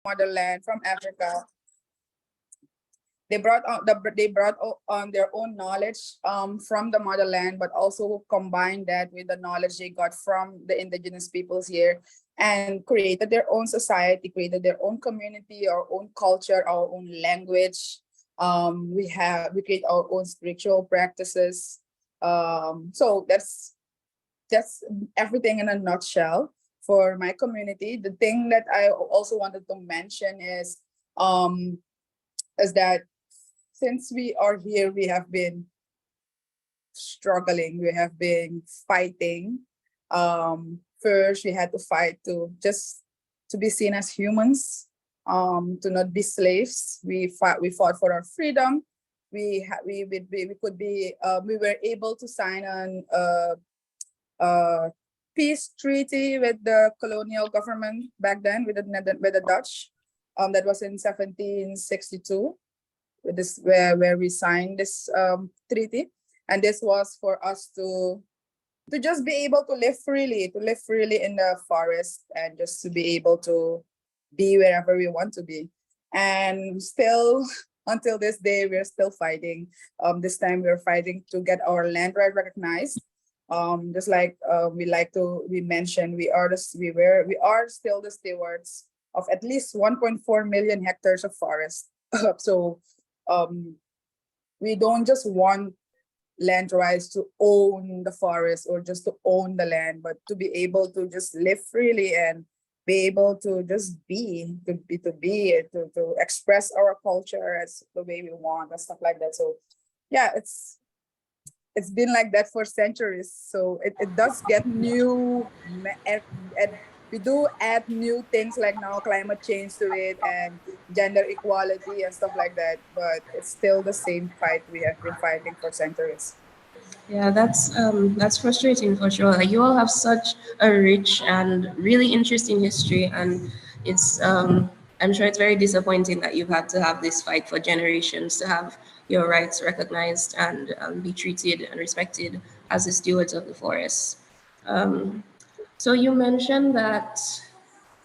motherland, from Africa. They brought on their own knowledge from the motherland, but also combined that with the knowledge they got from the indigenous peoples here, and created their own society, created their own community, our own culture, our own language. We create our own spiritual practices. So that's everything in a nutshell for my community. The thing that I also wanted to mention um, is that since we are here, we have been struggling, we have been fighting. First, we had to fight to just to be seen as humans, to not be slaves. We fought for our freedom. We could be we were able to sign an peace treaty with the colonial government back then, with the Dutch. That was in 1762. With this, where we signed this treaty, and this was for us to just be able to live freely, in the forest, and just to be able to be wherever we want to be. And still, until this day, we're still fighting. This time we're fighting to get our land right recognized. Just like we mentioned, we are still the stewards of at least 1.4 million hectares of forest. So we don't just want land rights to own the forest or just to own the land, but to be able to just live freely and be able to just to express our culture as the way we want and stuff like that. So yeah, it's been like that for centuries. So it does get new, we do add new things like now climate change to it and gender equality and stuff like that. But it's still the same fight we have been fighting for centuries. Yeah, that's frustrating for sure. Like, you all have such a rich and really interesting history, and it's I'm sure it's very disappointing that you've had to have this fight for generations to have your rights recognized and be treated and respected as the stewards of the forest. Um, so you mentioned that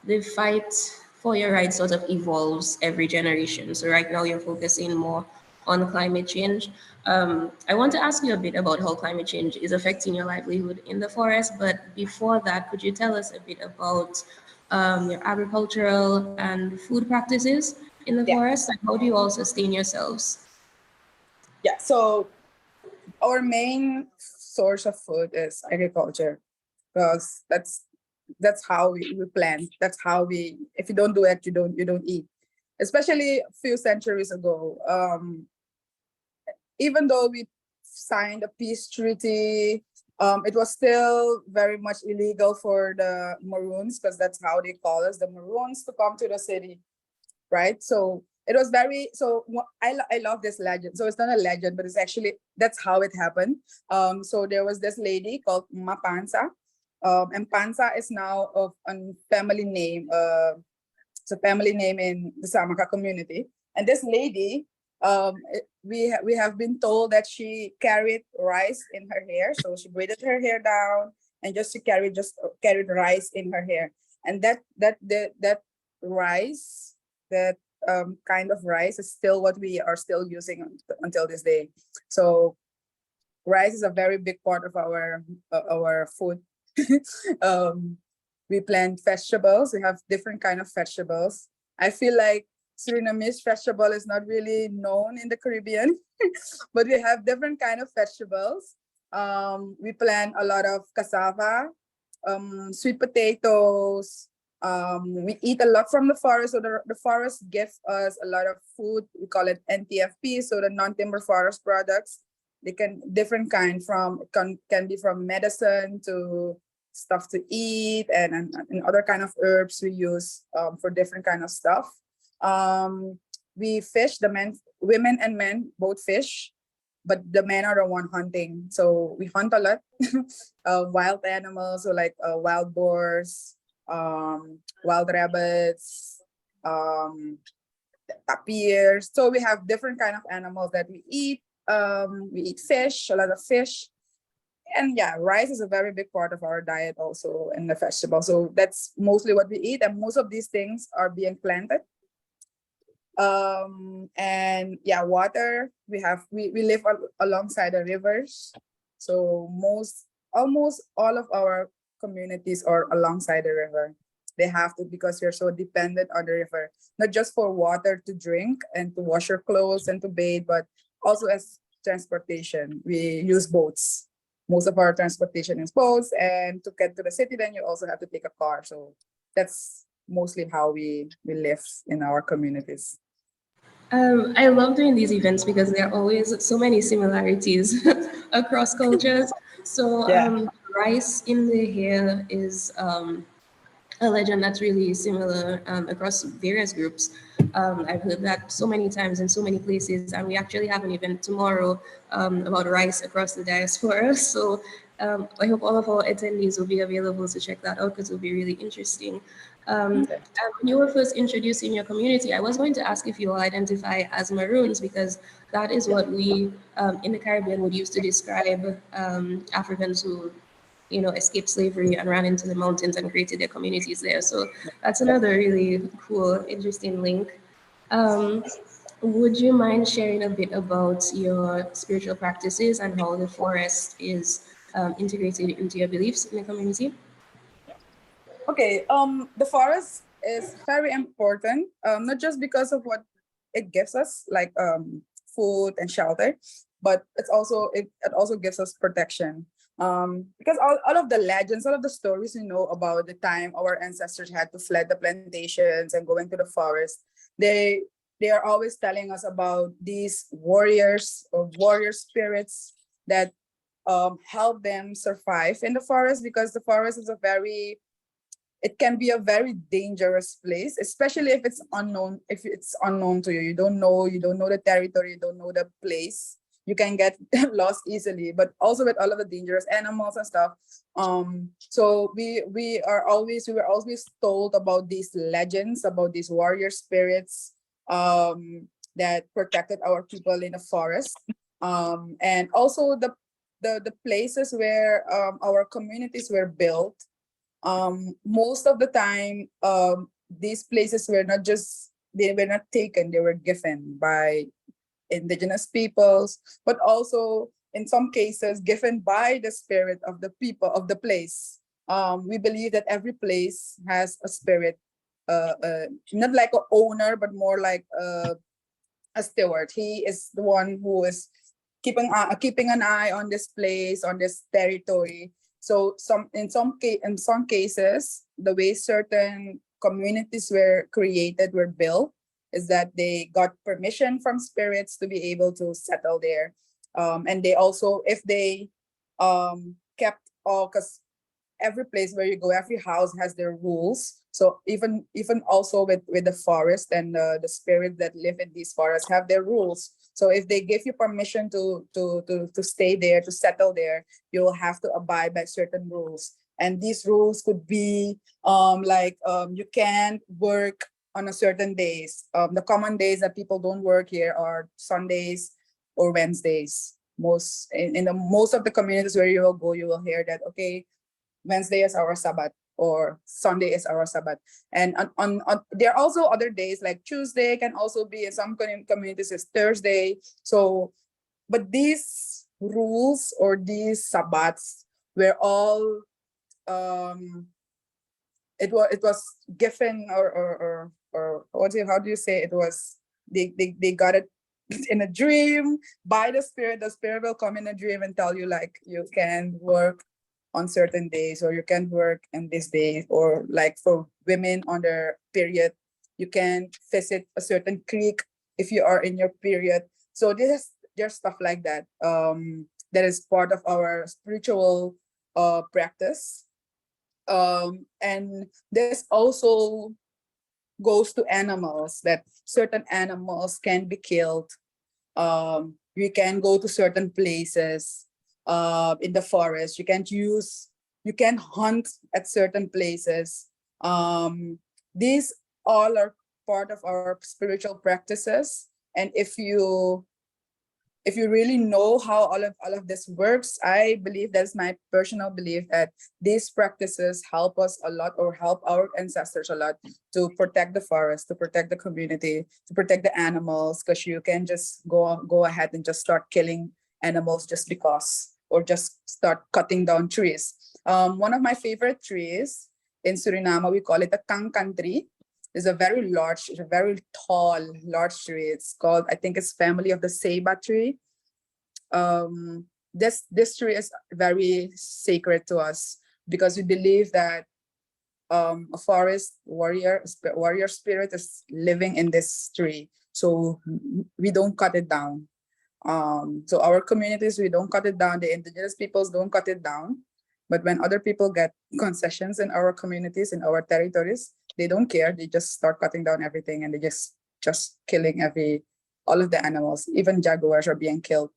the fight for your rights sort of evolves every generation. So right now you're focusing more on climate change. I want to ask you a bit about how climate change is affecting your livelihood in the forest. But before that, could you tell us a bit about your agricultural and food practices in the Yeah, forest? And how do you all sustain yourselves? yeah. So our main source of food is agriculture, because that's how we plant. That's how we. If you don't do it, you don't eat. Especially a few centuries ago, even though we signed a peace treaty, it was still very much illegal for the Maroons, because that's how they call us, the Maroons, to come to the city, right? So it was very I love this legend. So it's not a legend, but it's actually that's how it happened. So there was this lady called Mapansa, and Pansa is now of a family name. It's a family name in the Saamaka community. And this lady, we have been told that she carried rice in her hair. So she braided her hair down and carried rice in her hair. And that rice, that kind of rice, is still what we are still using until this day. So rice is a very big part of our food. um, we plant vegetables. We have different kind of vegetables. I feel like Surinamese vegetable is not really known in the Caribbean, but we have different kind of vegetables. We plant a lot of cassava, sweet potatoes. We eat a lot from the forest, so the forest gives us a lot of food. We call it NTFP, so the non-timber forest products. They can different kind, can be from medicine to stuff to eat, and other kind of herbs we use for different kind of stuff. We fish. Women and men both fish, but the men are the one hunting. So we hunt a lot, wild animals, so like wild boars, wild rabbits, tapirs. So we have different kind of animals that we eat. We eat fish, a lot of fish. And yeah, rice is a very big part of our diet also in the festival. So that's mostly what we eat, and most of these things are being planted. And yeah, water. We live alongside the rivers, so almost all of our communities are alongside the river. They have to, because we're so dependent on the river, not just for water to drink and to wash your clothes and to bathe, but also as transportation. We use boats. Most of our transportation is boats, and to get to the city, then you also have to take a car. So that's mostly how we live in our communities. I love doing these events because there are always so many similarities across cultures. So, Yeah. rice in the hair is a legend that's really similar across various groups. I've heard that so many times in so many places, and we actually have an event tomorrow about rice across the diaspora. So I hope all of our attendees will be available to check that out because it'll be really interesting. Okay. And when you were first introducing your community, I was going to ask if you all identify as Maroons because that is what we in the Caribbean would use to describe Africans who escaped slavery and ran into the mountains and created their communities there. So that's another really cool, interesting link. Um, would you mind sharing a bit about your spiritual practices and how the forest is integrated into your beliefs in the community? Okay. The forest is very important. Not just because of what it gives us, like food and shelter, but it also gives us protection. Because all of the legends, all of the stories about the time our ancestors had to fled the plantations and go into the forest, they they are always telling us about these warriors or warrior spirits that help them survive in the forest, because the forest is it can be a very dangerous place, especially if it's unknown. If it's unknown to you, you don't know the territory, you don't know the place, you can get lost easily. But also with all of the dangerous animals and stuff. So we were always told about these legends, about these warrior spirits, that protected our people in the forest. And also the places where our communities were built, most of the time, these places were not just, they were not taken, they were given by indigenous peoples, but also in some cases given by the spirit of the people of the place. We believe that every place has a spirit, not like an owner, but more like a steward. He is the one who is keeping an eye on this place, on this territory. So in some cases, the way certain communities were created, were built, is that they got permission from spirits to be able to settle there. And they also, if they kept all, because every place where you go, every house has their rules. So even also with the forest, and the spirits that live in these forests have their rules. So if they give you permission to stay there, to settle there, you will have to abide by certain rules. And these rules could be you can't work on a certain days. The common days that people don't work here are Sundays or Wednesdays. Most of the communities where you will go, you will hear that, okay, Wednesday is our Sabbath, or Sunday is our Sabbath. And there are also other days, like Tuesday can also be, in some communities is Thursday. So, but these rules or these Sabbats were all, it was given, or how do you say, it was, they got it in a dream by the spirit. The spirit will come in a dream and tell you, like, you can work on certain days, or you can work in this day, or like for women on their period, you can visit a certain creek if you are in your period. So there's stuff like that, that is part of our spiritual practice. And this also goes to animals, that certain animals can be killed. You can go to certain places in the forest. You can hunt at certain places. These all are part of our spiritual practices. And if you really know how all of this works, I believe, that's my personal belief, that these practices help us a lot, or help our ancestors a lot, to protect the forest, to protect the community, to protect the animals, because you can just go ahead and just start killing animals just because, or just start cutting down trees. One of my favorite trees in Suriname, we call it a kankan tree. It's a very large, it's a very tall, large tree. It's called, I think it's family of the Ceiba tree. This tree is very sacred to us, because we believe that a forest warrior spirit is living in this tree. So we don't cut it down. So our communities, we don't cut it down. The indigenous peoples don't cut it down. But when other people get concessions in our communities, in our territories, they don't care. They just start cutting down everything, and they just killing all of the animals. Even jaguars are being killed.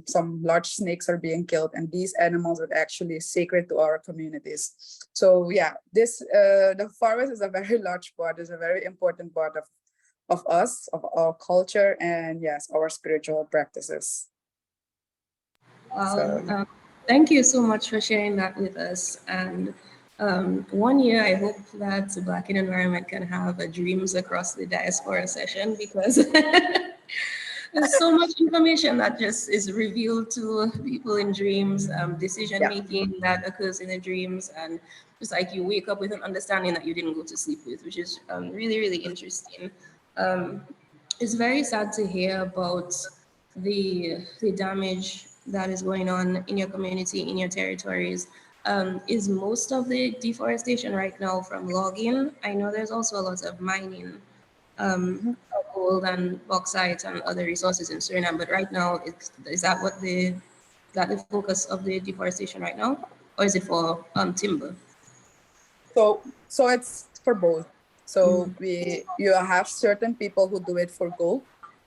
Some large snakes are being killed, and these animals are actually sacred to our communities. So yeah, the forest is a very large part, is a very important part of us, of our culture, and yes, our spiritual practices. Well, So thank you so much for sharing that with us. And one year, I hope that Black in Environment can have a Dreams Across the Diaspora session, because there's so much information that just is revealed to people in dreams, decision yeah. making that occurs in the dreams, and just like you wake up with an understanding that you didn't go to sleep with, which is really, really interesting. Um, it's very sad to hear about the damage that is going on in your community, in your territories. Is most of the deforestation right now from logging? I know there's also a lot of mining, Mhm. of gold and bauxite and other resources in Suriname, but right now, is that the focus of the deforestation right now, or is it for timber? So it's for both. Mm. So you have certain people who do it for gold.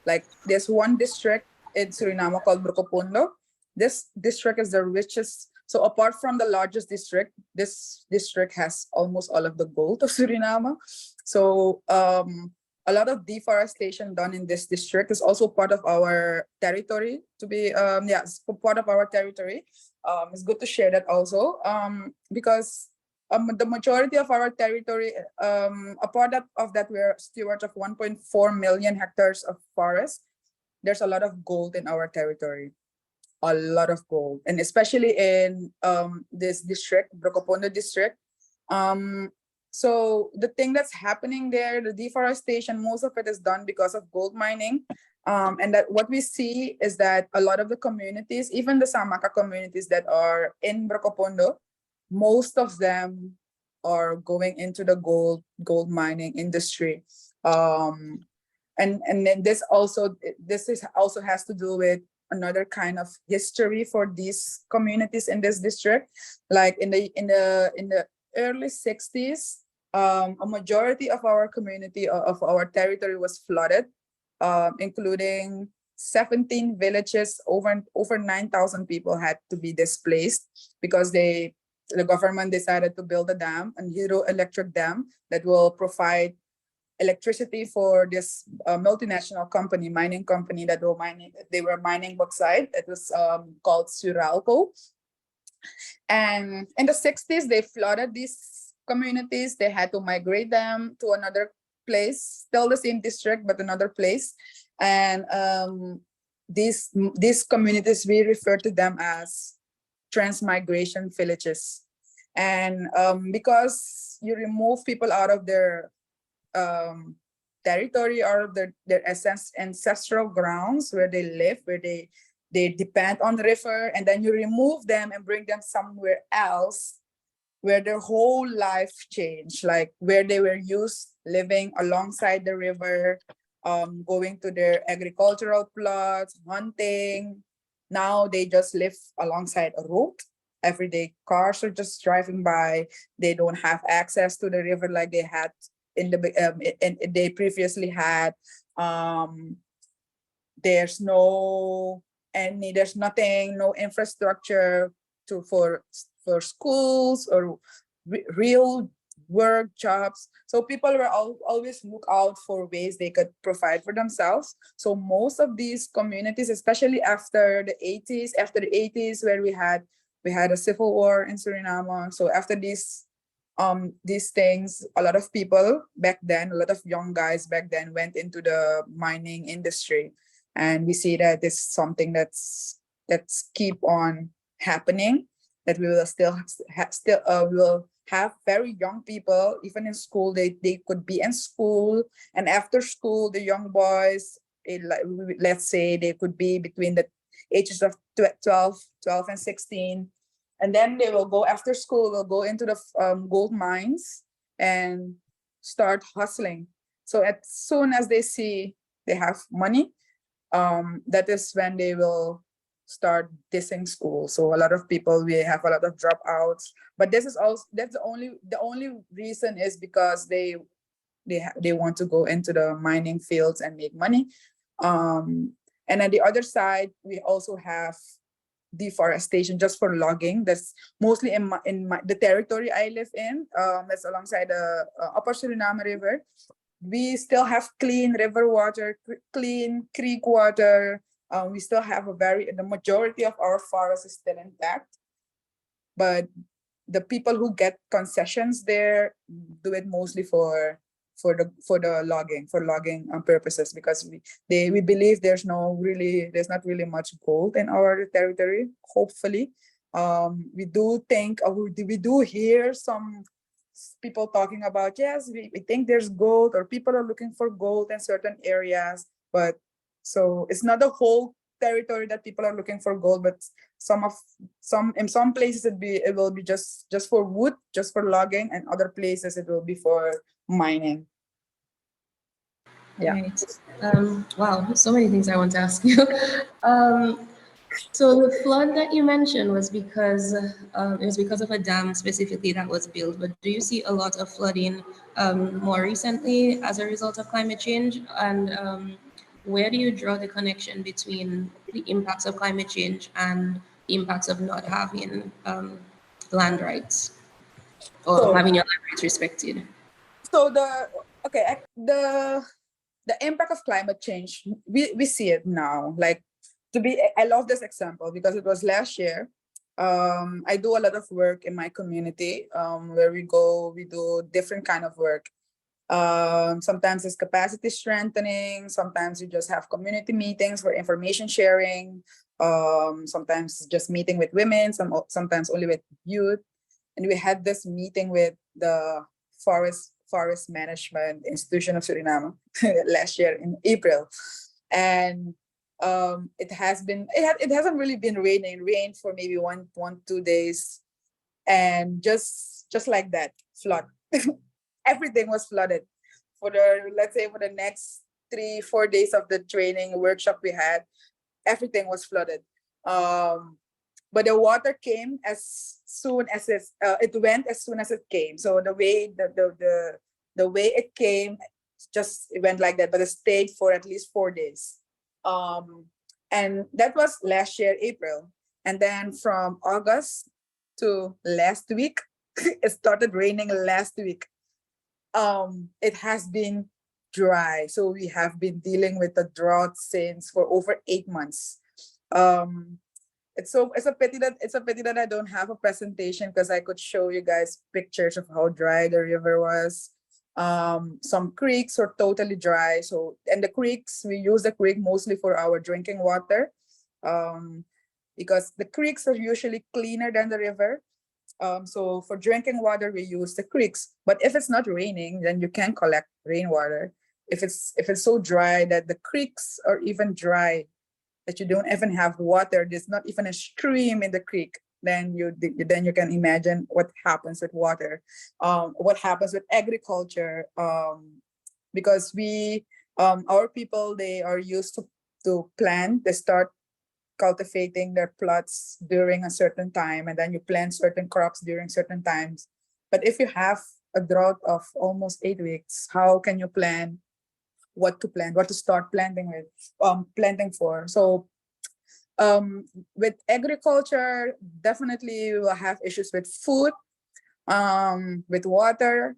Like there's one district in Suriname called Brokopondo. This district is the richest. So apart from the largest district, this district has almost all of the gold of Suriname. So a lot of deforestation done in this district is also part of our territory. To be yeah, it's part of our territory. It's good to share that also, because the majority of our territory, a part of that, we're stewards of 1.4 million hectares of forest. There's a lot of gold in our territory, a lot of gold, and especially in this district, Brokopondo district. Um, so the thing that's happening there, the deforestation, most of it is done because of gold mining. And that what we see is that a lot of the communities, even the Saamaka communities that are in Brokopondo, most of them are going into the gold mining industry. And then this is also has to do with another kind of history for these communities in this district. Like in the early 60s, a majority of our community, of our territory, was flooded, including 17 villages. Over 9,000 people had to be displaced because the government decided to build a dam, a hydroelectric dam, that will provide electricity for this multinational company, mining company, they were mining bauxite. It was called Suralco. And in the 60s, they flooded these communities. They had to migrate them to another place, still the same district, but another place. And these communities, we refer to them as transmigration villages. And because you remove people out of their territory, or their ancestral grounds where they live, where they depend on the river, and then you remove them and bring them somewhere else where their whole life changed, like where they were used living alongside the river, going to their agricultural plots, hunting. Now they just live alongside a road. Everyday cars are just driving by. They don't have access to the river like they had they previously had. There's nothing, no infrastructure for schools or real work, jobs. So people were always look out for ways they could provide for themselves. So most of these communities, especially after the 80s, where we had a civil war in Suriname. So after these things, a lot of people back then, a lot of young guys back then went into the mining industry. And we see that this is something that's keep on happening, that we will we will have very young people, even in school, they could be in school, and after school, the young boys, let's say they could be between the ages of 12 and 16, and then they will go after school, will go into the gold mines and start hustling. So as soon as they see they have money, that is when they will start dissing school. So a lot of people, we have a lot of dropouts, but this is also, that's the only reason is because they want to go into the mining fields and make money. And on the other side, we also have deforestation just for logging. That's mostly the territory I live in. That's alongside the Upper Suriname River. We still have clean river water, clean creek water. We still have the majority of our forest is still intact, but the people who get concessions there do it mostly for the logging purposes, because we believe there's not really much gold in our territory. Hopefully, we do think, we do hear some people talking about, yes, we think there's gold, or people are looking for gold in certain areas, but so it's not the whole territory that people are looking for gold, but in some places it will be just for wood, just for logging, and other places it will be for mining. Yeah. Right. Wow, so many things I want to ask you. um, so the flood that you mentioned was because it was because of a dam specifically that was built. But do you see a lot of flooding more recently as a result of climate change? And where do you draw the connection between the impacts of climate change and the impacts of not having land rights or So having your land rights respected? so the impact of climate change, we see it now. Like, I love this example because it was last year. I do a lot of work in my community, where we do different kind of work. Sometimes it's capacity strengthening, sometimes you just have community meetings for information sharing, sometimes just meeting with women, sometimes only with youth. And we had this meeting with the forest management institution of Suriname last year in April. And it hasn't really been rain for maybe 2 days, and just like that, flood. Everything was flooded for let's say for the next 3-4 days of the training workshop we had. Everything was flooded. But the water came as soon as it went as soon as it came. So the way the way it came, it went like that, but it stayed for at least 4 days. And that was last year, April. And then from August to last week, it started raining last week. It has been dry. So we have been dealing with the drought since for over 8 months. It's a pity that I don't have a presentation, because I could show you guys pictures of how dry the river was. Some creeks are totally dry. So, and the creeks, we use the creek mostly for our drinking water, because the creeks are usually cleaner than the river. So for drinking water, we use the creeks. But if it's not raining, then you can collect rainwater. If it's so dry that the creeks are even dry, that you don't even have water, there's not even a stream in the creek, then you can imagine what happens with water, what happens with agriculture, because our people, they are used to plant. They start cultivating their plots during a certain time, and then you plant certain crops during certain times. But if you have a drought of almost 8 weeks, how can you plan what to plant, what to start planting for? So with agriculture, definitely we will have issues with food. with water.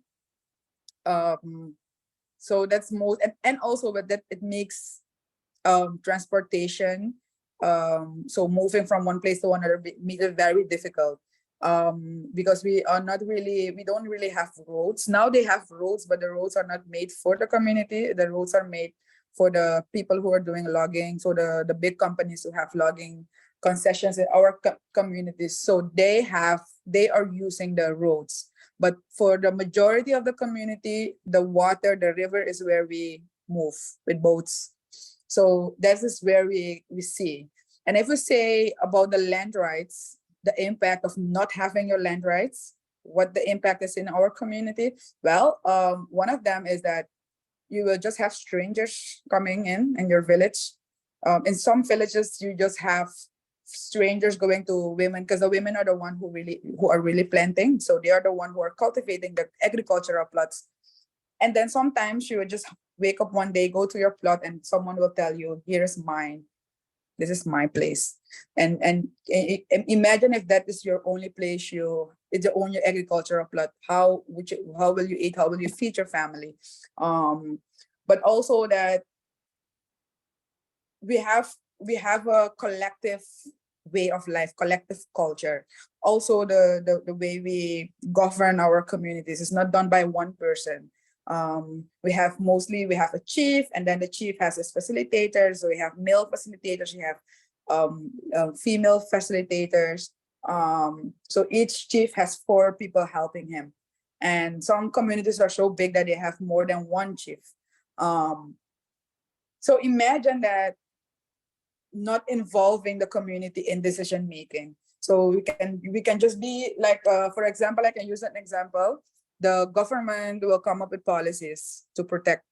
So that's most, and also with that it makes transportation, so moving from one place to another makes it very difficult, because we don't really have roads. Now they have roads, but the roads are not made for the community. The roads are made for the people who are doing logging, so the big companies who have logging concessions in our communities, so they are using the roads. But for the majority of the community, the water, the river is where we move with boats. So that is where we see. And if we say about the land rights, the impact of not having your land rights, what the impact is in our community, well, one of them is that you will just have strangers coming in your village. In some villages, you just have strangers going to women, because the women are the one who are really planting. So they are the one who are cultivating the agricultural plots. And then sometimes you will just wake up one day, go to your plot, and someone will tell you, "Here is mine. This is my place." And imagine if that is your only place. It's your only agricultural plot. How will you eat? How will you feed your family? But also that we have a collective way of life, collective culture. Also, the way we govern our communities is not done by one person. We have a chief, and then the chief has his facilitators. So we have male facilitators, we have female facilitators. So each chief has 4 people helping him. And some communities are so big that they have more than one chief. So imagine that, not involving the community in decision making. So we can just be like, for example, I can use an example. The government will come up with policies to protect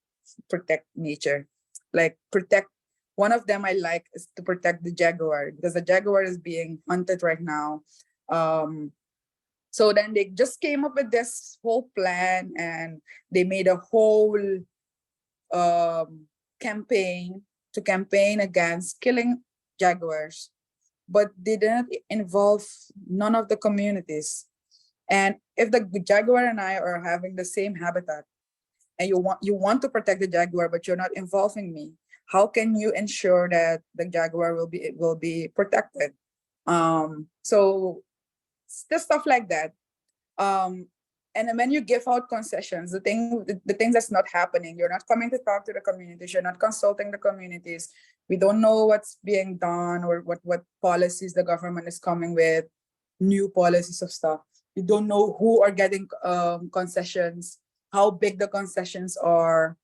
nature, like protect. One of them I like is to protect the jaguar, because the jaguar is being hunted right now. So then they just came up with this whole plan, and they made a whole campaign against killing jaguars, but they didn't involve none of the communities. And if the jaguar and I are having the same habitat, and you want to protect the jaguar, but you're not involving me, how can you ensure that the jaguar will be protected? So just stuff like that. And then when you give out concessions, the things that's not happening, you're not coming to talk to the communities, you're not consulting the communities. We don't know what's being done, or what policies the government is coming with, new policies of stuff. We don't know who are getting concessions, how big the concessions are,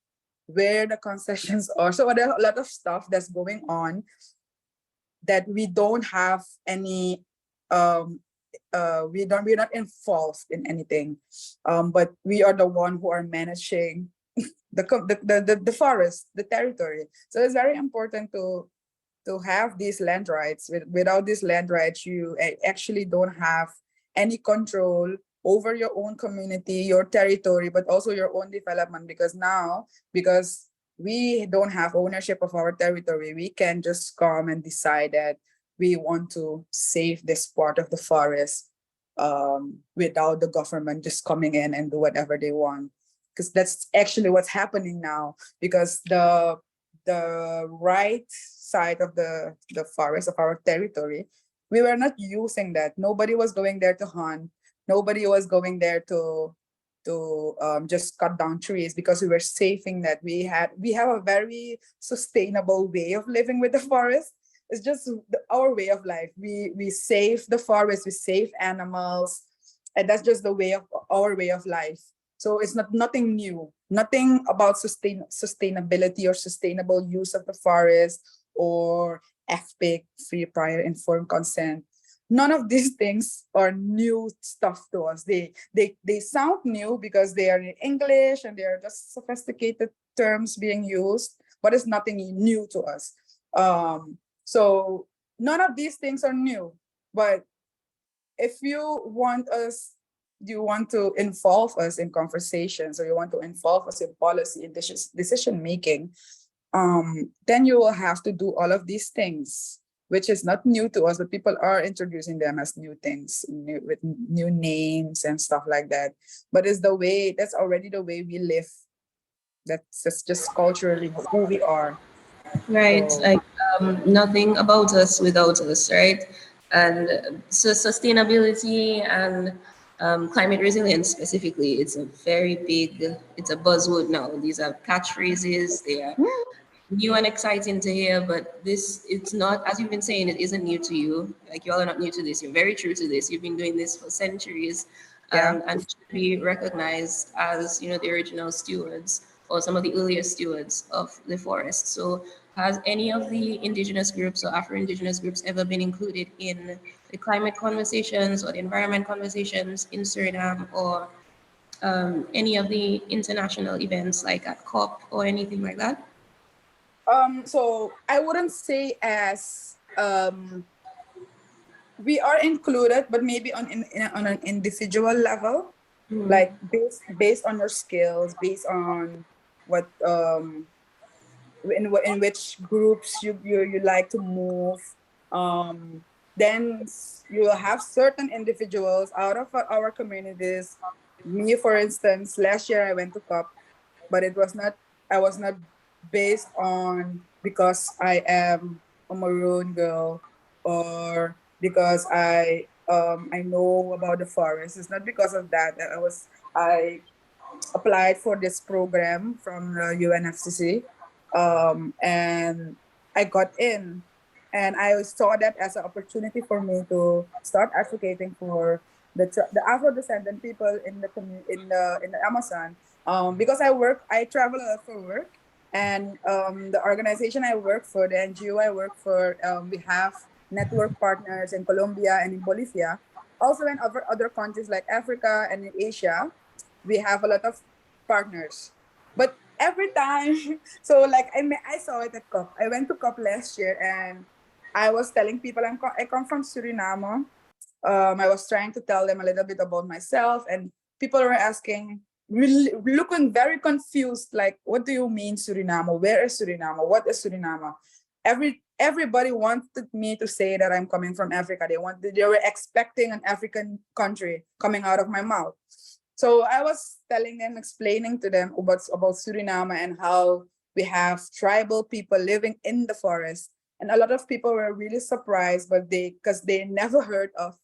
where the concessions are. So there are a lot of stuff that's going on that we don't have any we're not involved in anything, but we are the one who are managing the forest, the territory. So it's very important to have these land rights. Without these land rights, you actually don't have any control over your own community, your territory, but also your own development. Because we don't have ownership of our territory, we can just come and decide that we want to save this part of the forest, without the government just coming in and do whatever they want. Because that's actually what's happening now. Because the right side of the forest of our territory, we were not using that. Nobody was going there to hunt. Nobody was going there to just cut down trees, because we were saving that. We have a very sustainable way of living with the forest. It's just our way of life. We save the forest, we save animals, and that's just our way of life. So it's nothing new, nothing about sustainability or sustainable use of the forest, or FPIC, free prior informed consent. None of these things are new stuff to us. They sound new because they are in English and they are just sophisticated terms being used, but it's nothing new to us. So none of these things are new. But if you want to involve us in conversations, or you want to involve us in policy and decision making, then you will have to do all of these things. which is not new to us, but people are introducing them as new things, with new names and stuff like that. But it's the way, that's already the way we live. That's just culturally who we are. Right, So like nothing about us without us, right? And so sustainability and climate resilience specifically, it's a very big, it's a buzzword now. These are catchphrases. They are new and exciting to hear, but this, it's not, as you've been saying, it isn't new to you. Like, you all are not new to this. You're very true to this. You've been doing this for centuries, yeah. and should be recognized as, you know, the original stewards or some of the earliest stewards of the forest. So has any of the indigenous groups or Afro-Indigenous groups ever been included in the climate conversations or the environment conversations in Suriname, or any of the international events like at COP or anything like that? So I wouldn't say as we are included, but maybe on an individual level, like based on your skills, based on what in which groups you like to move. Then you will have certain individuals out of our communities. Me, for instance, last year I went to COP, but it was not, I was not based on because I am a maroon girl, or because I know about the forest. It's not because of that that I applied for this program from the UNFCC, and I got in, and I saw that as an opportunity for me to start advocating for the Afro descendant people in the in the Amazon, because I travel a lot for work, and the organization I work for, the NGO I work for, we have network partners in Colombia and in Bolivia, also in other countries like Africa and in Asia. We have a lot of partners. But every time, so like I saw it at COP. I went to COP last year, and I was telling people I come from Suriname. I was trying to tell them a little bit about myself, and people were asking, really looking very confused, like, what do you mean Suriname? Where is Suriname? What is Suriname? Everybody wanted me to say that I'm coming from Africa. They were expecting an African country coming out of my mouth. So I was telling them, explaining to them about Suriname and how we have tribal people living in the forest. And a lot of people were really surprised, but because they never heard of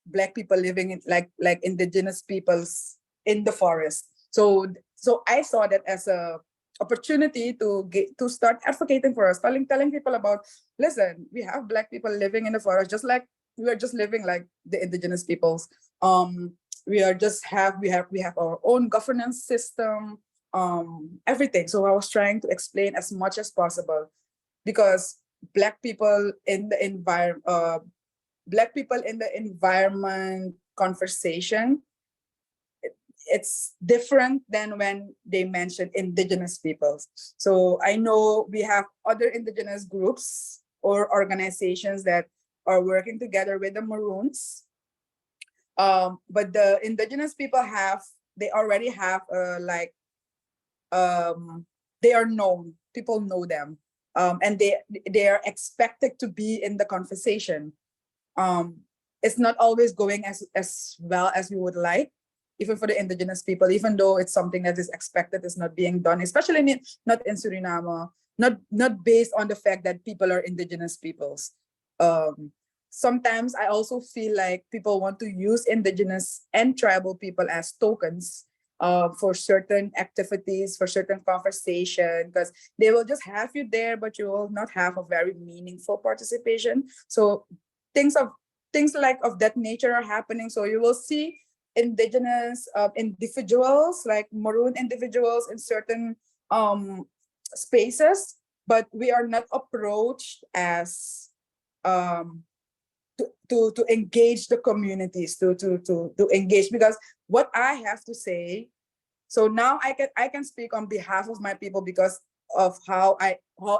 Black people living in like indigenous peoples in the forest. So I saw that as a opportunity to start advocating for us, telling people about, listen, we have Black people living in the forest, just like we are just living like the indigenous peoples. We are just we have our own governance system, everything. So I was trying to explain as much as possible, because Black people in the environment, Black people in the environment conversation, it's different than when they mention indigenous peoples. So I know we have other indigenous groups or organizations that are working together with the Maroons. But the indigenous people they already have they are known, people know them, and they are expected to be in the conversation. It's not always going as well as we would like, even for the indigenous people, even though it's something that is expected, is not being done, especially not in Suriname, not based on the fact that people are indigenous peoples. Sometimes I also feel like people want to use indigenous and tribal people as tokens for certain activities, for certain conversation, because they will just have you there, but you will not have a very meaningful participation. So things like of that nature are happening. So you will see indigenous individuals, like maroon individuals, in certain spaces, but we are not approached as to engage the communities, to engage, because what I have to say. So now I can speak on behalf of my people because of how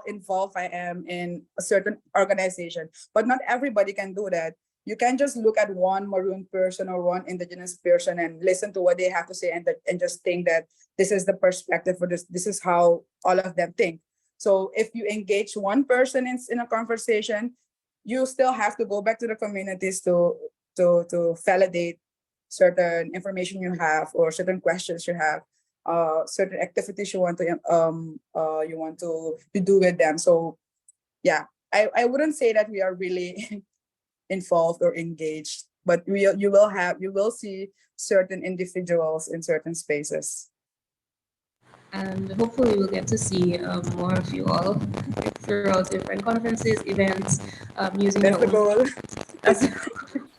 involved I am in a certain organization. But not everybody can do that. You can just look at one maroon person or one indigenous person and listen to what they have to say, and just think that this is the perspective for this. This is how all of them think. So if you engage one person in a conversation, you still have to go back to the communities to validate certain information you have or certain questions you have, certain activities you want to do with them. So yeah, I wouldn't say that we are really involved or engaged, but you will see certain individuals in certain spaces. And hopefully we'll get to see more of you all throughout different conferences, events, using That's your the own. goal. That's,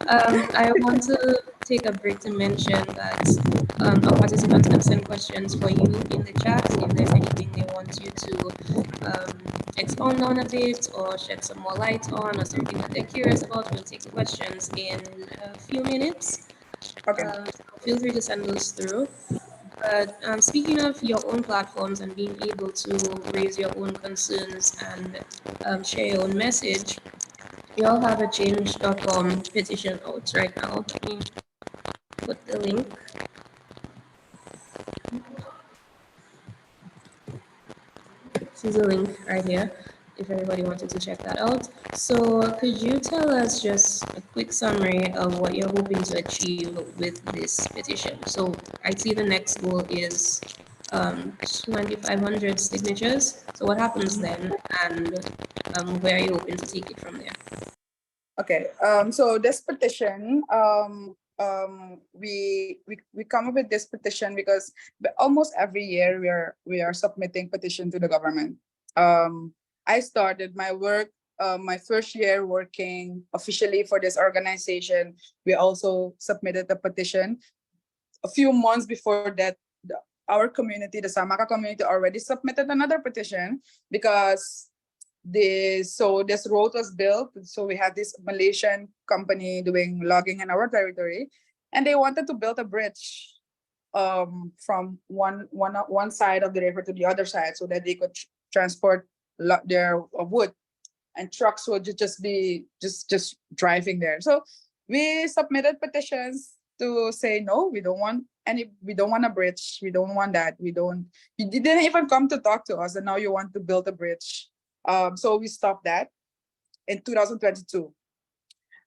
I want to take a break to mention that our participants can send questions for you in the chat if there's anything they want you to expound on a bit or shed some more light on, or something that they're curious about. We'll take the questions in a few minutes. Okay. Feel free to send those through. But speaking of your own platforms and being able to raise your own concerns and share your own message, we all have a change.com petition out right now. Let me put the link. This is a link right here if everybody wanted to check that out. So could you tell us just a quick summary of what you're hoping to achieve with this petition? So I see the next goal is 2,500 signatures. So what happens then, and where are you hoping to take it from there? Okay. So this petition, we come up with this petition because almost every year we are submitting petition to the government. I started my work, my first year working officially for this organization. We also submitted the petition. A few months before that, our community, the Saamaka community, already submitted another petition because this road was built. So we had this Malaysian company doing logging in our territory, and they wanted to build a bridge from one side of the river to the other side so that they could transport their wood, and trucks would just be just driving there. So we submitted petitions to say no, we don't want a bridge, we don't want that, you didn't even come to talk to us, and now you want to build a bridge. So we stopped that in 2022.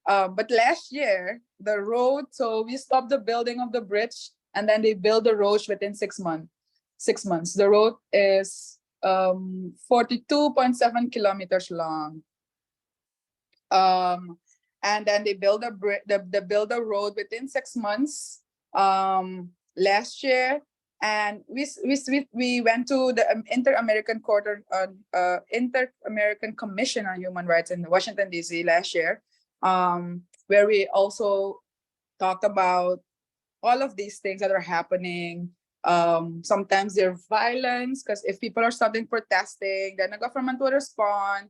But last year, the road, so we stopped the building of the bridge, and then they built the road within 6 months. 6 months. The road is 42.7 kilometers long. And then they build the road within 6 months last year. And we went to the Inter-American Inter-American Commission on Human Rights in Washington, D.C. last year, where we also talked about all of these things that are happening. Sometimes there's violence, because if people are starting protesting, then the government will respond.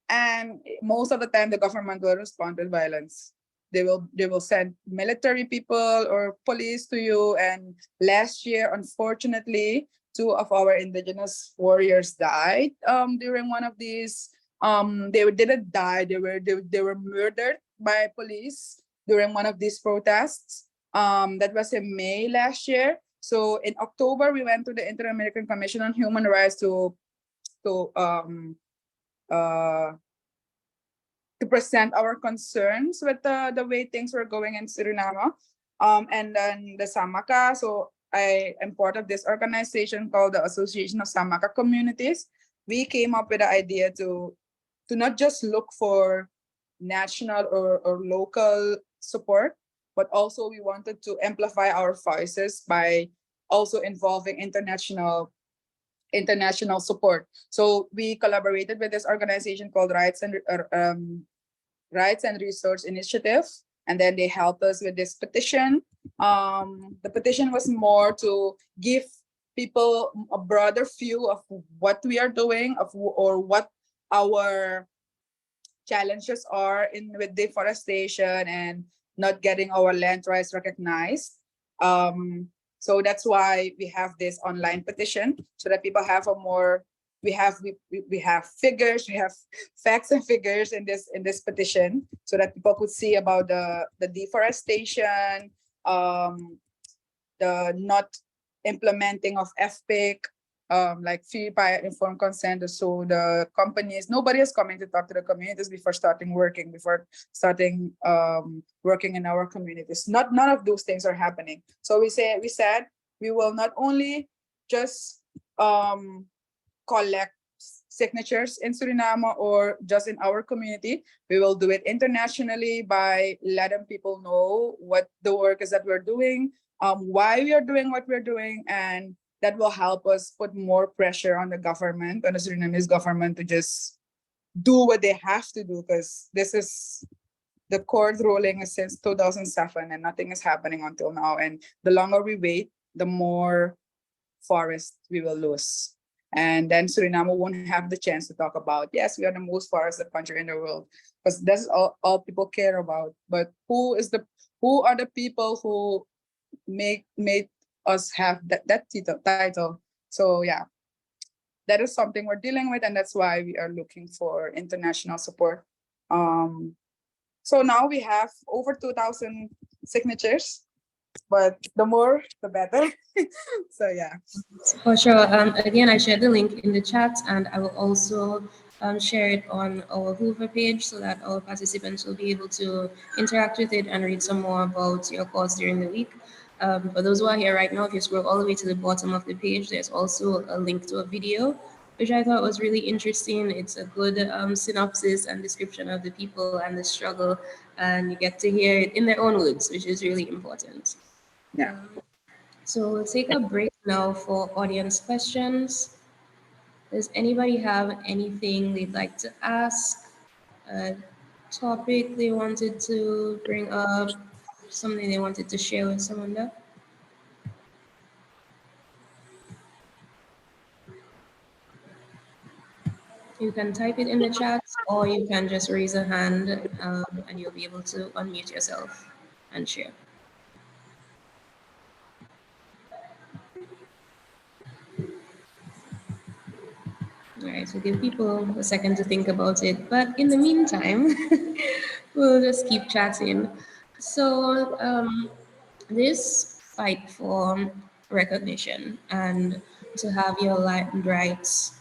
And most of the time, the government will respond with violence. They will send military people or police to you. And last year, unfortunately, 2 of our indigenous warriors died during one of these. They didn't die. They were murdered by police during one of these protests. That was in May last year. So in October, we went to the Inter-American Commission on Human Rights to present our concerns with the way things were going in Suriname. And then the Saamaka, so I am part of this organization called the Association of Saamaka Communities. We came up with the idea to not just look for national or local support, but also we wanted to amplify our voices by also involving international support. So we collaborated with this organization called Rights and Resource Initiative, and then they helped us with this petition. The petition was more to give people a broader view of what we are doing, or what our challenges are with deforestation and not getting our land rights recognized. So that's why we have this online petition, so that people have we have figures, we have facts and figures in this petition, so that people could see about the deforestation, the not implementing of FPIC, like free prior informed consent. So the companies, nobody is coming to talk to the communities before starting working in our communities. None of those things are happening. So we said we will not only just collect signatures in Suriname or just in our community. We will do it internationally by letting people know what the work is that we're doing, why we are doing what we're doing, and that will help us put more pressure on the government, on the Surinamese government, to just do what they have to do, because this is the court ruling is since 2007 and nothing is happening until now. And the longer we wait, the more forest we will lose. And then Suriname won't have the chance to talk about, yes, we are the most forested country in the world, because that's all people care about. But who are the people who made us have that title? So yeah, that is something we're dealing with, and that's why we are looking for international support. So now we have over 2,000 signatures, but the more the better. So yeah. For sure. Again, I shared the link in the chat, and I will also share it on our Hoover page so that our participants will be able to interact with it and read some more about your course during the week. For those who are here right now, if you scroll all the way to the bottom of the page, there's also a link to a video, which I thought was really interesting. It's a good synopsis and description of the people and the struggle, and you get to hear it in their own words, which is really important. Yeah. So we'll take a break now for audience questions. Does anybody have anything they'd like to ask? A topic they wanted to bring up? Something they wanted to share with Samunda? You can type it in the chat, or you can just raise a hand, and you'll be able to unmute yourself and share. All right, so give people a second to think about it. But in the meantime, we'll just keep chatting. So, this fight for recognition and to have your rights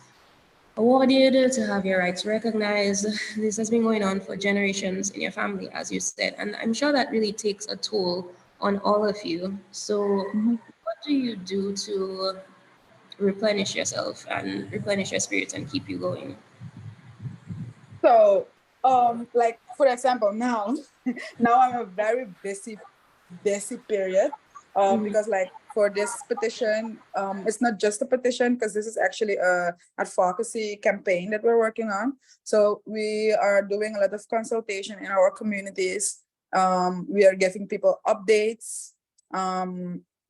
awarded, to have your rights recognized, this has been going on for generations in your family, as you said. And I'm sure that really takes a toll on all of you. So, what do you do to replenish yourself and replenish your spirit and keep you going? So, like for example, now, now I'm a very busy period, Mhm. because like for this petition, it's not just a petition, because this is actually a advocacy campaign that we're working on. So we are doing a lot of consultation in our communities. We are giving people updates.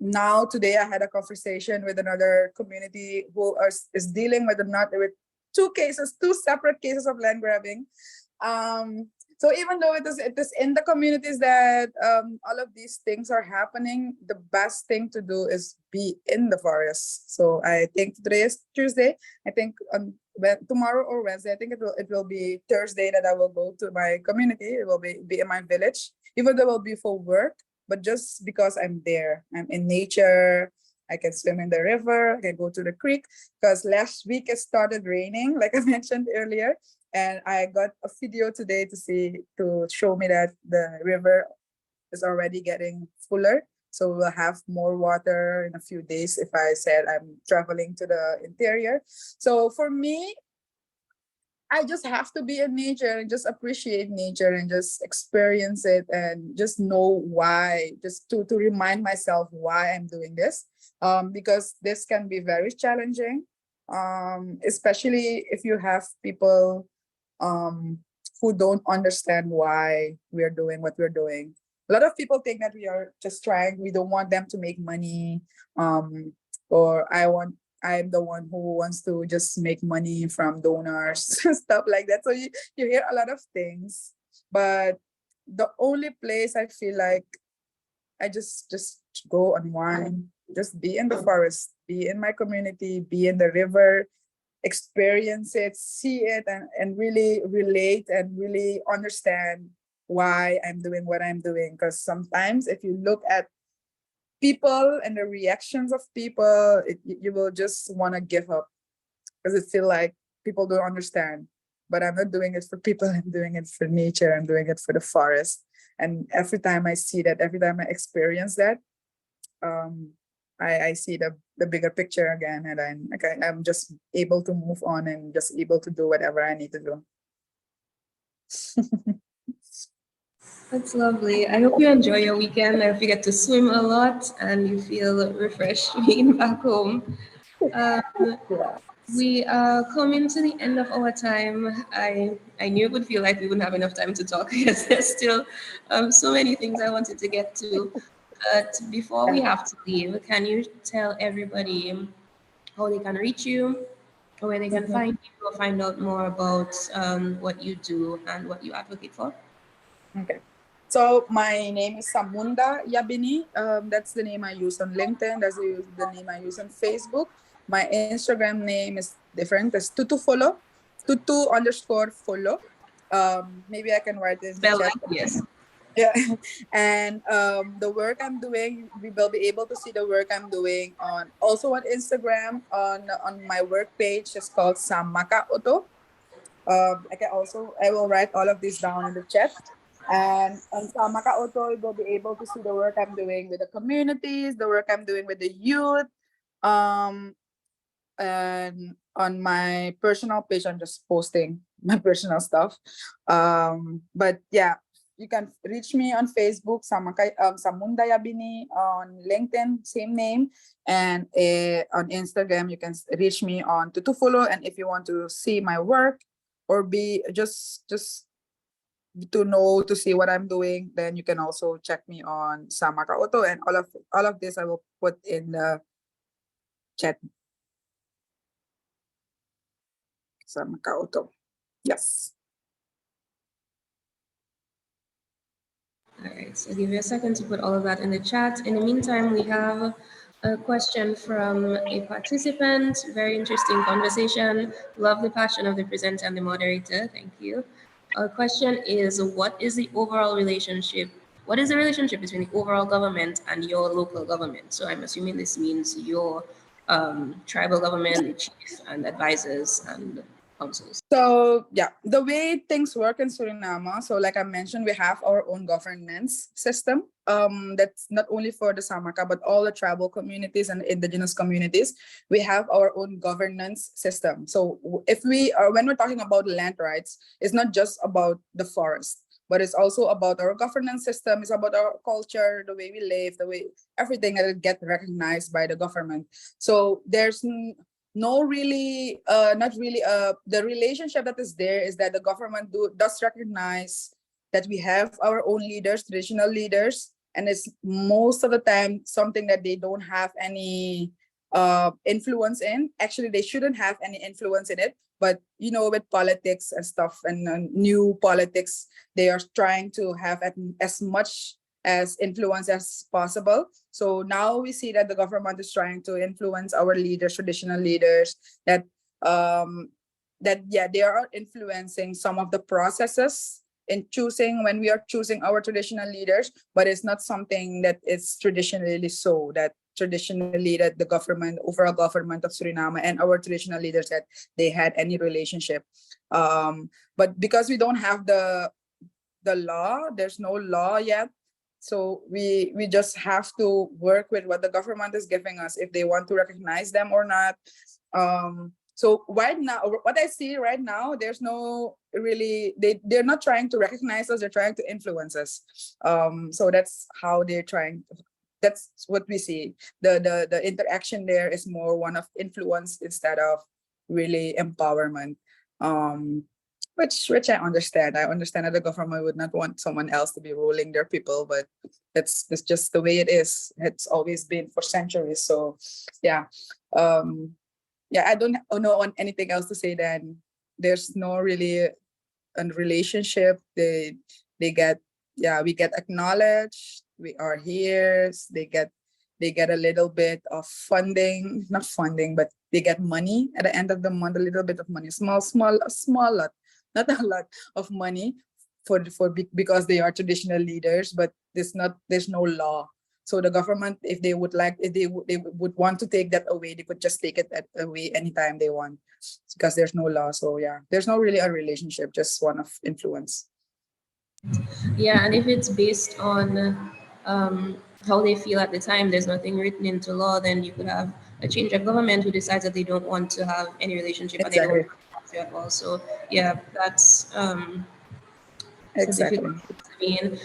Now today I had a conversation with another community who is dealing with with two separate cases of land grabbing. So even though it is in the communities that all of these things are happening, the best thing to do is be in the forest. So I think today is Tuesday. I think tomorrow or Wednesday, I think it will be Thursday that I will go to my community. It will be in my village, even though it will be for work, but just because I'm there, I'm in nature. I can swim in the river. I can go to the creek, because last week it started raining, like I mentioned earlier, and I got a video today to show me that the river is already getting fuller. So we'll have more water in a few days if I said I'm traveling to the interior. So for me, I just have to be in nature and just appreciate nature and just experience it and just know why, just to remind myself why I'm doing this. Because this can be very challenging, especially if you have people um, who don't understand why we're doing what we're doing. A lot of people think that we are just trying, we don't want them to make money, um, or I'm the one who wants to just make money from donors, stuff like that. So you hear a lot of things, but the only place I feel like I just go unwind, just be in the forest, be in my community, be in the river, experience it, see it, and really relate and really understand why I'm doing what I'm doing. Because sometimes if you look at people and the reactions of people, you will just want to give up because it feel like people don't understand. But I'm not doing it for people. I'm doing it for nature. I'm doing it for the forest. And every time I see that, every time I experience that, um, I see the bigger picture again, and I'm just able to move on and just able to do whatever I need to do. That's lovely. I hope you enjoy your weekend. I hope you get to swim a lot and you feel refreshed being back home. Um, Yeah. we are coming to the end of our time. I knew it would feel like we wouldn't have enough time to talk because there's still so many things I wanted to get to. But before we have to leave, can you tell everybody how they can reach you, or where they can Mhm. find you, or find out more about what you do and what you advocate for? Okay. So my name is Samunda Jabini. That's the name I use on LinkedIn. That's the name I use on Facebook. My Instagram name is different. It's tutu follow, tutu_follow. Maybe I can write it in the Spell chat. like yes. Yeah. And the work I'm doing, we will be able to see the work I'm doing on also on Instagram on my work page. It's called Saamaka Auto. I will write all of this down in the chat. And on Samaka Auto, you will be able to see the work I'm doing with the communities, the work I'm doing with the youth. Um, and on my personal page, I'm just posting my personal stuff. But yeah, you can reach me on Facebook, Samunda Jabini, on LinkedIn, same name, and on Instagram, you can reach me on to follow. And if you want to see my work or be just to know to see what I'm doing, then you can also check me on Samaka Auto, and all of this I will put in the chat. Samaka Auto. Yes. All right, so give you a second to put all of that in the chat. In the meantime, we have a question from a participant. Very interesting conversation. Love the passion of the presenter and the moderator. Thank you. Our question is, what is the overall relationship? What is the relationship between the overall government and your local government? So I'm assuming this means your tribal government, chief and advisors and councils. So yeah, the way things work in Suriname, so like I mentioned, we have our own governance system. That's not only for the Samaka, but all the tribal communities and indigenous communities. We have our own governance system. So if we are when we're talking about land rights, it's not just about the forest, but it's also about our governance system. It's about our culture, the way we live, the way everything that get recognized by the government. So there's no really not really the relationship that is there is that the government does recognize that we have our own leaders, traditional leaders, and it's most of the time something that they don't have any influence in. Actually, they shouldn't have any influence in it, but with politics and stuff and new politics, they are trying to have as much as influence as possible. So now we see that the government is trying to influence our leaders, traditional leaders, that they are influencing some of the processes in choosing when we are choosing our traditional leaders, but it's not something that is traditionally so that traditionally that the government, overall government of Suriname and our traditional leaders that they had any relationship. But because we don't have the law, there's no law yet, so we just have to work with what the government is giving us if they want to recognize them or not. So right now, what I see right now, there's no really, they're not trying to recognize us, they're trying to influence us. So that's how they're trying. That's what we see. The interaction there is more one of influence instead of really empowerment. Which I understand. I understand that the government would not want someone else to be ruling their people, but that's just the way it is. It's always been for centuries. So yeah. I don't know on anything else to say than there's no really a relationship. They get, we get acknowledged. We are here. They get a little bit of funding, not funding, but they get money at the end of the month, a little bit of money, a small lot, not a lot of money because they are traditional leaders, but there's no law. So the government, if they would like, if they would want to take that away, they could just take it away anytime they want, because there's no law. So yeah, there's no really a relationship, just one of influence. Yeah, and if it's based on how they feel at the time, there's nothing written into law, then you could have a change of government who decides that they don't want to have any relationship and they don't Exactly. want to at all. So yeah, it's a difficult Exactly. thing.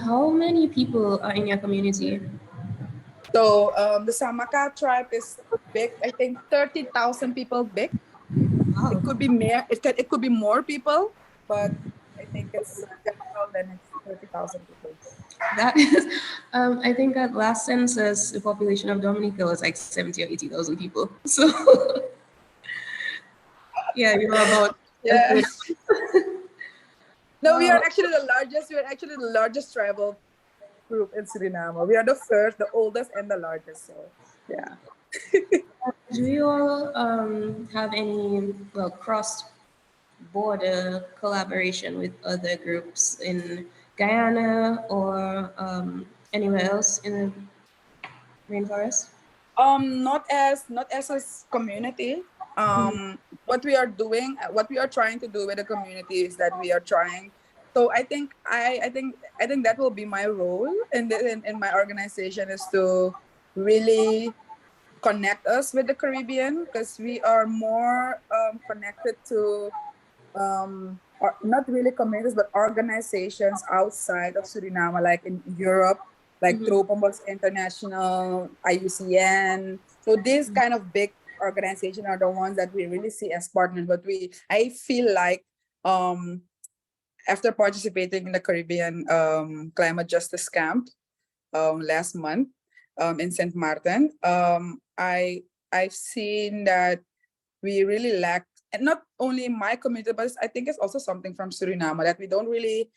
How many people are in your community? So the Samaka tribe is big. I think 30,000 people big. It Wow. could be more. It could be more people, but I think it's general. Then it's 30,000 people. That is, I think at last census, the population of Dominica was like 70 or 80,000 people. So, yeah, you're about a Yeah. third. No, we are Wow. actually the largest. We are actually the largest tribal group in Suriname. We are the first, the oldest, and the largest. So yeah. Do you all have any, well, cross-border collaboration with other groups in Guyana or anywhere else in the rainforest? Not as a community. What we are doing, what we are trying to do with the community is that we are trying. So I think that will be my role in my organization, is to really connect us with the Caribbean, because we are more connected to or not really communities, but organizations outside of Suriname, like in Europe, like Mm-hmm. Tropenbos International, IUCN. So these kind of big organizations are the ones that we really see as partners. But I feel like um, after participating in the Caribbean Climate Justice Camp last month in St. Martin, I've seen that we really lack, and not only in my community, but I think it's also something from Suriname, that we don't really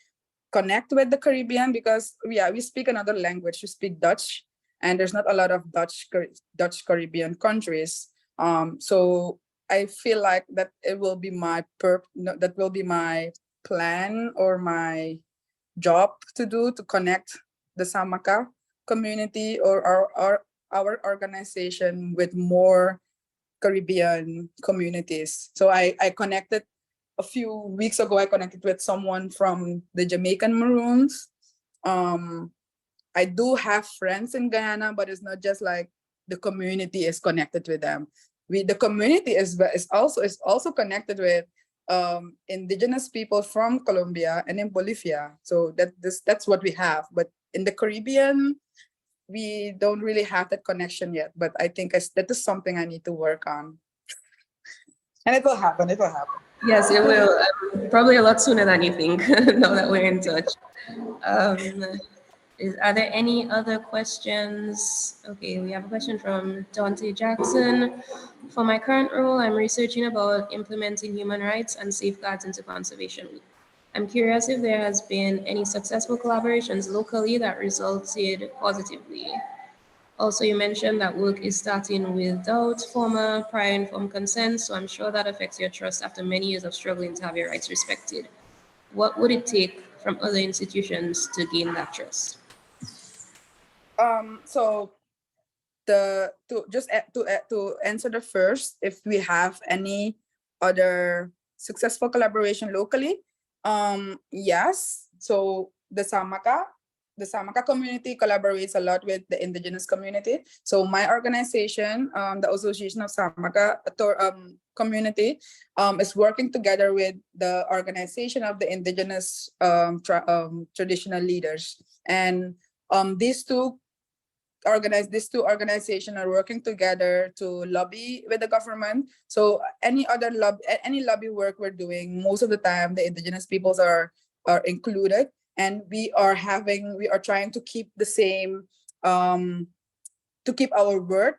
connect with the Caribbean, because we speak another language. We speak Dutch, and there's not a lot of Dutch Caribbean countries. So I feel like that it will be my that will be my plan or my job to do, to connect the Samaka community or our organization with more Caribbean communities. So I connected a few weeks ago. I connected with someone from the Jamaican Maroons. Um, I do have friends in Guyana, but it's not just like the community is connected with them. The community is also connected with indigenous people from Colombia and in Bolivia. So that's what we have. But in the Caribbean, we don't really have that connection yet. But I think that is something I need to work on, and it will happen. It will happen. Yes, it will. Probably a lot sooner than you think, now that we're in touch. Um, are there any other questions? Okay, we have a question from Dante Jackson. For my current role, I'm researching about implementing human rights and safeguards into conservation. I'm curious if there has been any successful collaborations locally that resulted positively. Also, you mentioned that work is starting without former prior informed consent, so I'm sure that affects your trust after many years of struggling to have your rights respected. What would it take from other institutions to gain that trust? So to answer the first, if we have any other successful collaboration locally, yes. So the Samaka community collaborates a lot with the indigenous community. So my organization, the Association of Samaka Community, is working together with the organization of the indigenous traditional leaders, and these two organizations are working together to lobby with the government. So any lobby work we're doing, most of the time the indigenous peoples are included, and we are trying to keep the same, to keep our word.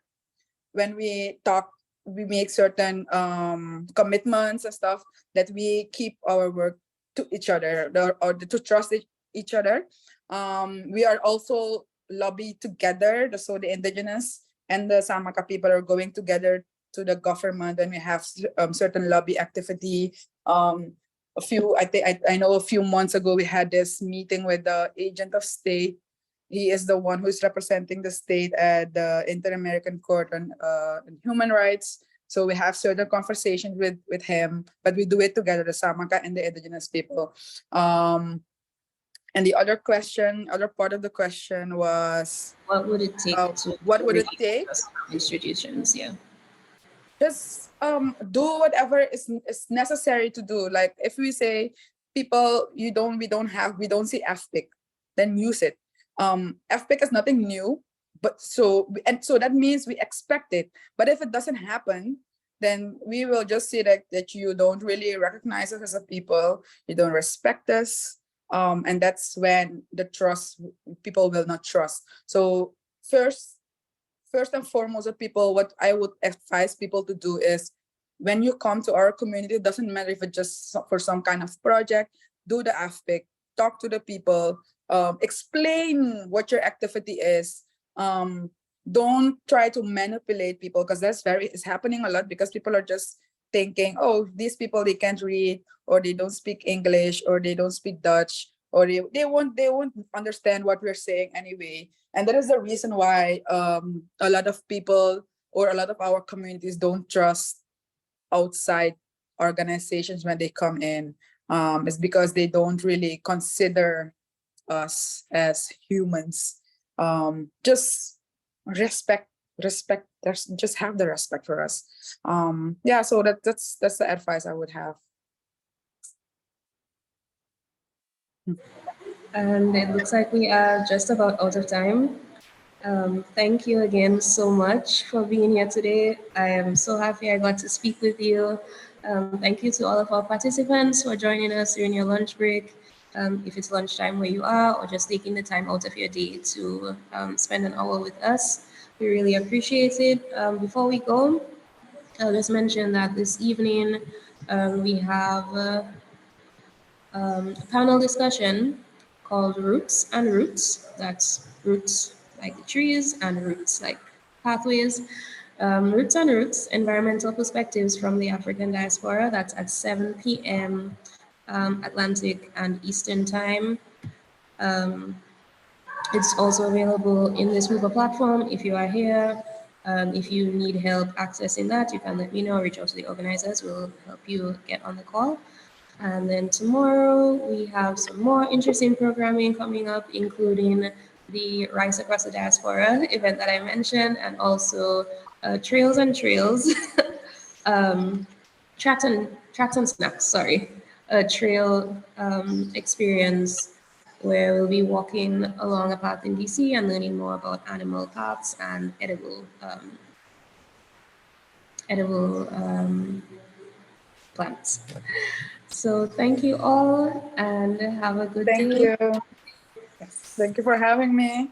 When we talk, we make certain commitments and stuff, that we keep our word to each other, or to trust each other. We are also lobby together. So the indigenous and the Samaka people are going together to the government, and we have certain lobby activity. I know a few months ago we had this meeting with the agent of state he is the one who is representing the state at the Inter-American Court on Human Rights. So we have certain conversations with him, but we do it together, the Samaka and the indigenous people. And the other part of the question was, What would it take to what would it really take? Institutions, yeah. Just do whatever is necessary to do. Like if we say people we don't see FPIC, then use it. FPIC is nothing new, but so that means we expect it. But if it doesn't happen, then we will just say that you don't really recognize us as a people, you don't respect us. And that's when people will not trust. So first and foremost, what I would advise people to do is, when you come to our community, it doesn't matter if it's just for some kind of project, do the AFPIC, talk to the people, explain what your activity is. Don't try to manipulate people, because it's happening a lot, because people are just thinking, oh, these people, they can't read, or they don't speak English, or they don't speak Dutch, or they won't understand what we're saying anyway. And that is the reason why a lot of people, or a lot of our communities, don't trust outside organizations when they come in. It's because they don't really consider us as humans. Just just have the respect for us. Yeah, so that's the advice I would have. And it looks like we are just about out of time. Thank you again so much for being here today. I am so happy I got to speak with you. Thank you to all of our participants for joining us during your lunch break. If it's lunchtime where you are, or just taking the time out of your day to spend an hour with us, we really appreciate it. Before we go, I'll just mention that this evening we have a panel discussion called Roots and Roots. That's roots like the trees and roots like pathways. Roots and Roots, Environmental Perspectives from the African Diaspora. That's at 7 p.m. Atlantic and Eastern Time. It's also available in this Mover platform. If you are here, if you need help accessing that, you can let me know, reach out to the organizers. We'll help you get on the call. And then tomorrow we have some more interesting programming coming up, including the Rise Across the Diaspora event that I mentioned, and also Trails and Trails, Tracks and Snacks, sorry, a trail experience where we'll be walking along a path in DC and learning more about animal paths and edible plants. So thank you all and have a good Thank day. you. Yes, thank you for having me.